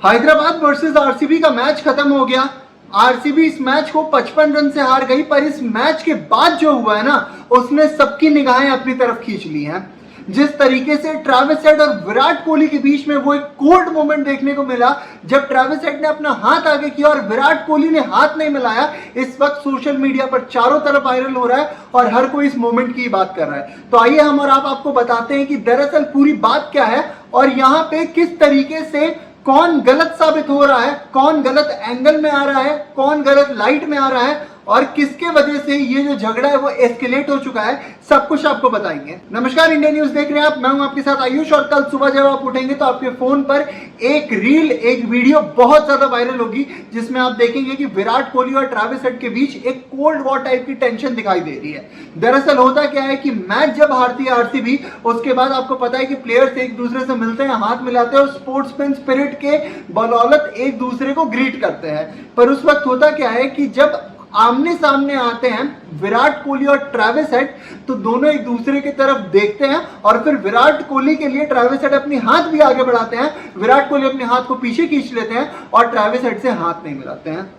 Hyderabad versus RCB का match खत्म हो गया। आरसीबी इस मैच को 55 रन से हार गई, पर इस मैच के बाद जो हुआ है ना, उसने सबकी निगाहें अपनी तरफ खींच ली हैं। जिस तरीके से ट्रेविस हेड और विराट कोहली के बीच में वो एक कोल्ड मोमेंट देखने को मिला, जब ट्रेविस हेड ने अपना हाथ आगे किया और विराट कोहली ने हाथ नहीं मिलाया, इस वक्त सोशल मीडिया पर चारों तरफ वायरल हो रहा है और हर कोई इस मोमेंट की बात कर रहा है। तो आइए हम और आप आपको बताते हैं कि दरअसल पूरी बात क्या है और यहाँ पे किस तरीके से कौन गलत साबित हो रहा है, कौन गलत एंगल में आ रहा है, कौन गलत लाइट में आ रहा है और किसके वजह से ये जो झगड़ा है वो एस्केलेट हो चुका है, सब कुछ आपको बताएंगे। नमस्कार, इंडिया न्यूज देख रहे हैं आप, मैं हूं आपके साथ आयुष। और कल सुबह जब आप उठेंगे तो आपके फोन पर एक रील, एक वीडियो बहुत ज्यादा वायरल होगी, जिसमें आप देखेंगे कि विराट कोहली और ट्रेविस हेड के बीच एक कोल्ड वॉर टाइप की टेंशन दिखाई दे रही है। दरअसल होता क्या है कि मैच जब हारती है आरसीबी, उसके बाद आपको पता है कि प्लेयर्स एक दूसरे से मिलते हैं, हाथ मिलाते हैं और स्पोर्ट्समैन स्पिरिट के बदौलत एक दूसरे को ग्रीट करते हैं। पर उस वक्त होता क्या है कि जब आमने सामने आते हैं विराट कोहली और ट्रेविस हेड, तो दोनों एक दूसरे की तरफ देखते हैं और फिर विराट कोहली के लिए ट्रेविस हेड अपनी हाथ भी आगे बढ़ाते हैं, विराट कोहली अपने हाथ को पीछे खींच लेते हैं और ट्रेविस हेड से हाथ नहीं मिलाते हैं।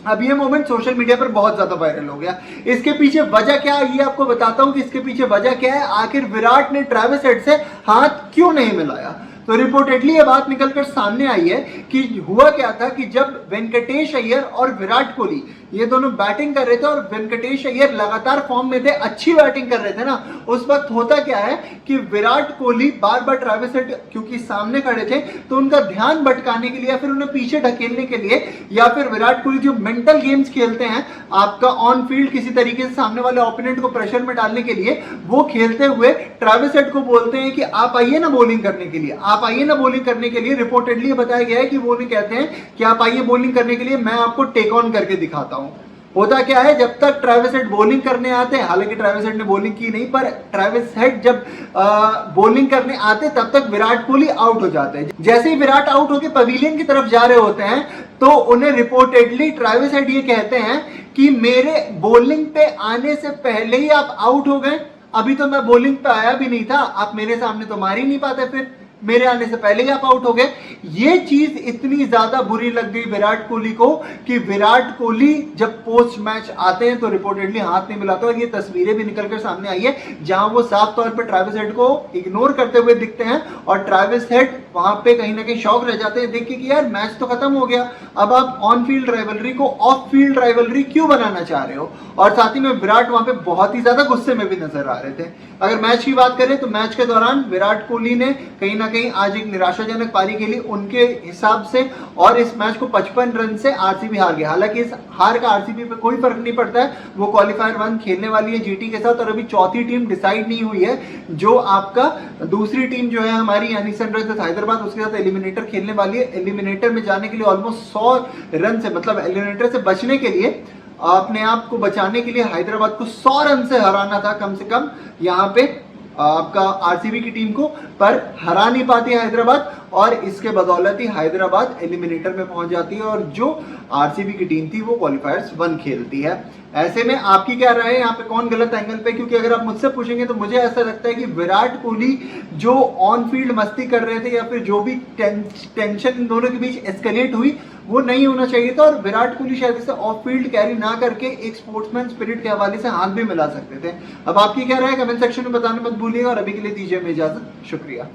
अब ये मोमेंट सोशल मीडिया पर बहुत ज्यादा वायरल हो गया। इसके पीछे वजह क्या है ये आपको बताता हूं कि इसके पीछे वजह क्या है, आखिर विराट ने ट्रेविस हेड से हाथ क्यों नहीं मिलाया। तो रिपोर्टेडली ये बात निकलकर सामने आई है कि हुआ क्या था कि जब वेंकटेश अय्यर और विराट कोहली ये दोनों बैटिंग कर रहे थे और वेंकटेश अय्यर लगातार फॉर्म में थे, अच्छी बैटिंग कर रहे थे ना, उस वक्त होता क्या है कि विराट कोहली बार बार ट्रेविस हेड क्योंकि सामने खड़े थे तो उनका ध्यान भटकाने के लिए या फिर उन्हें पीछे ढकेलने के लिए, या फिर विराट कोहली जो मेंटल गेम्स खेलते हैं आपका ऑन फील्ड किसी तरीके से सामने वाले ओपोनेंट को प्रेशर में डालने के लिए, वो खेलते हुए ट्रेविस हेड को बोलते हैं कि आप आइए ना बॉलिंग करने के लिए, आप आइए ना बॉलिंग करने के लिए। रिपोर्टेडली बताया गया है कि वो नहीं कहते हैं कि आप आइए बॉलिंग करने के लिए, मैं आपको टेक ऑन करके दिखाता हूं। होता क्या है, जब तक ट्रेविस हेड बॉलिंग करने आते हैं, हालांकि ट्रेविस हेड ने बॉलिंग की नहीं, पर ट्रेविस हेड जब बॉलिंग करने आते तब तक विराट कोहली आउट हो जाते हैं। जैसे ही विराट आउट होकर पवेलियन की तरफ जा रहे होते हैं तो उन्हें रिपोर्टेडली ट्रेविस हेड ये कहते हैं कि मेरे बॉलिंग पे आने से पहले ही आप आउट हो गए, अभी तो मैं बॉलिंग पे आया भी नहीं था, आप मेरे सामने तो मार ही नहीं पाते, फिर मेरे आने से पहले ही आप आउट हो गए। ये चीज इतनी ज्यादा बुरी लग गई विराट कोहली को कि विराट कोहली जब पोस्ट मैच आते हैं तो रिपोर्टेडली हाथ नहीं मिलाते और ये तस्वीरें भी निकलकर सामने आई है जहां वो साफ तौर पर ट्रेविस हेड को इग्नोर करते हुए दिखते हैं और ट्रेविस हेड वहां पे कहीं ना कहीं शॉक रह जाते हैं देख के कि यार मैच तो खत्म हो गया, अब आप ऑन फील्ड राइवलरी को ऑफ फील्ड राइवलरी क्यों बनाना चाह रहे हो। और साथ ही में विराट वहां पे बहुत ही ज्यादा गुस्से में भी नजर आ रहे थे। अगर मैच की बात करें तो मैच के दौरान विराट कोहली ने कहीं ना कहीं आज एक निराशाजनक पारी के लिए उनके हिसाब से, और इस मैच को 55 रन से आरसीबी हार गया। हालांकि इस हार का आरसीबी पे कोई फर्क नहीं पड़ता है, वो क्वालिफायर 1 खेलने वाली है जीटी के साथ और अभी चौथी टीम डिसाइड नहीं हुई है, जो आपका दूसरी टीम जो है हमारी यानी सनराइजर्स हैदराबाद, उसके साथ एलिमिनेटर खेलने वाली है। एलिमिनेटर में जाने के लिए ऑलमोस्ट 100 रन से, मतलब एलिमिनेटर से बचने के लिए, अपने आप को बचाने के लिए हैदराबाद को 100 रन से हराना था कम से कम यहाँ पे आपका आरसीबी की टीम को, पर हरा नहीं पाती हैदराबाद और इसके बदौलत ही हैदराबाद एलिमिनेटर में पहुंच जाती है और जो आरसीबी की टीम थी वो क्वालिफायर्स 1 खेलती है। ऐसे में आपकी क्या राय है यहाँ पे, कौन गलत एंगल पे? क्योंकि अगर आप मुझसे पूछेंगे तो मुझे ऐसा लगता है कि विराट कोहली जो ऑन फील्ड मस्ती कर रहे थे या फिर जो भी टेंशन इन दोनों के बीच एस्केलेट हुई वो नहीं होना चाहिए था और विराट कोहली शायद इसे ऑफ फील्ड कैरी ना करके एक स्पोर्ट्समैन स्पिरिट के हवाले से हाथ भी मिला सकते थे। अब आपकी क्या राय है कमेंट सेक्शन में बताना मत भूलिएगा और अभी के लिए दीजिए हमें इजाजत। शुक्रिया।